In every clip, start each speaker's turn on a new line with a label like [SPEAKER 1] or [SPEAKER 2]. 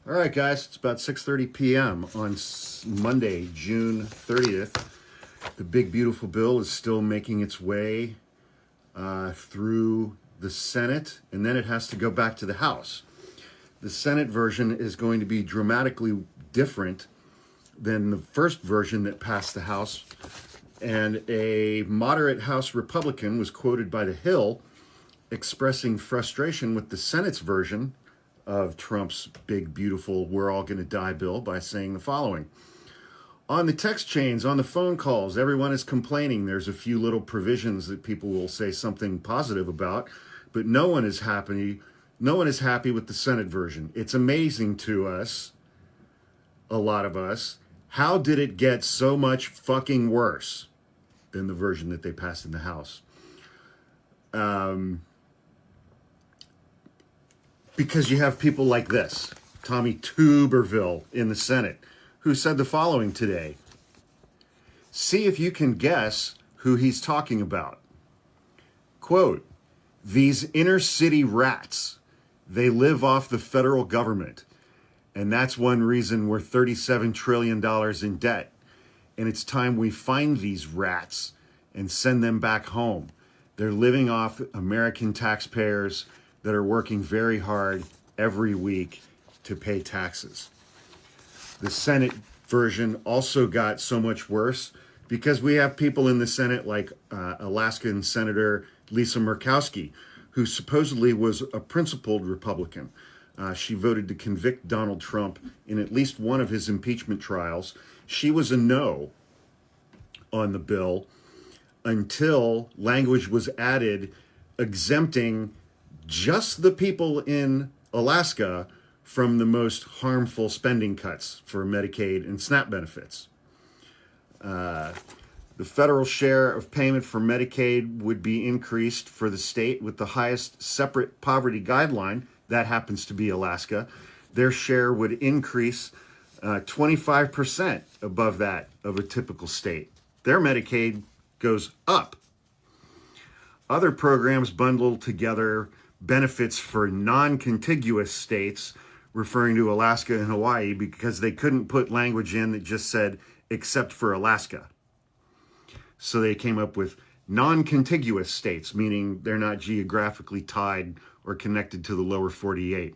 [SPEAKER 1] All right, guys, it's about 6:30 p.m. on Monday, June 30th. The big, beautiful bill is still making its way through the Senate, and then it has to go back to the House. The Senate version is going to be dramatically different than the first version that passed the House. And a moderate House Republican was quoted by The Hill expressing frustration with the Senate's version of Trump's big, beautiful, we're all going to die bill by saying the following. On the text chains, on the phone calls, everyone is complaining. There's a few little provisions that people will say something positive about, but no one is happy. No one is happy with the Senate version. It's amazing to us, a lot of us, how did it get so much fucking worse than the version that they passed in the House? Because you have people like this, Tommy Tuberville in the Senate, who said the following today. See if you can guess who he's talking about. Quote, these inner city rats, they live off the federal government. And that's one reason we're $37 trillion in debt. And it's time we find these rats and send them back home. They're living off American taxpayers that are working very hard every week to pay taxes. The Senate version also got so much worse because we have people in the Senate like Alaskan Senator Lisa Murkowski, who supposedly was a principled Republican. She voted to convict Donald Trump in at least one of his impeachment trials. She was a no on the bill until language was added exempting just the people in Alaska from the most harmful spending cuts for Medicaid and SNAP benefits. The federal share of payment for Medicaid would be increased for the state with the highest separate poverty guideline. That happens to be Alaska. Their share would increase 25% above that of a typical state. Their Medicaid goes up. Other programs bundle together benefits for non-contiguous states, referring to Alaska and Hawaii, because they couldn't put language in that just said, except for Alaska. So they came up with non-contiguous states, meaning they're not geographically tied or connected to the lower 48.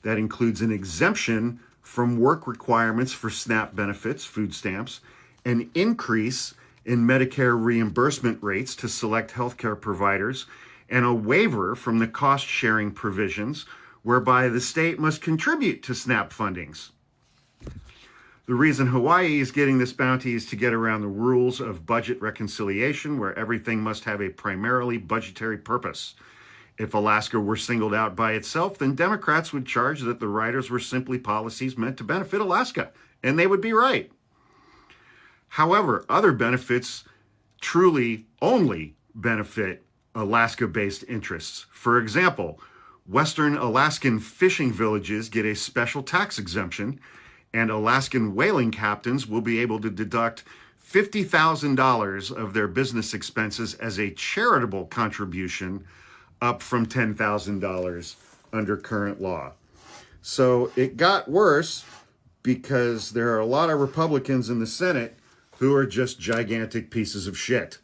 [SPEAKER 1] That includes an exemption from work requirements for SNAP benefits, food stamps, an increase in Medicare reimbursement rates to select healthcare providers, and a waiver from the cost-sharing provisions whereby the state must contribute to SNAP fundings. The reason Hawaii is getting this bounty is to get around the rules of budget reconciliation, where everything must have a primarily budgetary purpose. If Alaska were singled out by itself, then Democrats would charge that the riders were simply policies meant to benefit Alaska, and they would be right. However, other benefits truly only benefit Alaska-based interests. For example, Western Alaskan fishing villages get a special tax exemption, and Alaskan whaling captains will be able to deduct $50,000 of their business expenses as a charitable contribution, up from $10,000 under current law. So it got worse because there are a lot of Republicans in the Senate who are just gigantic pieces of shit.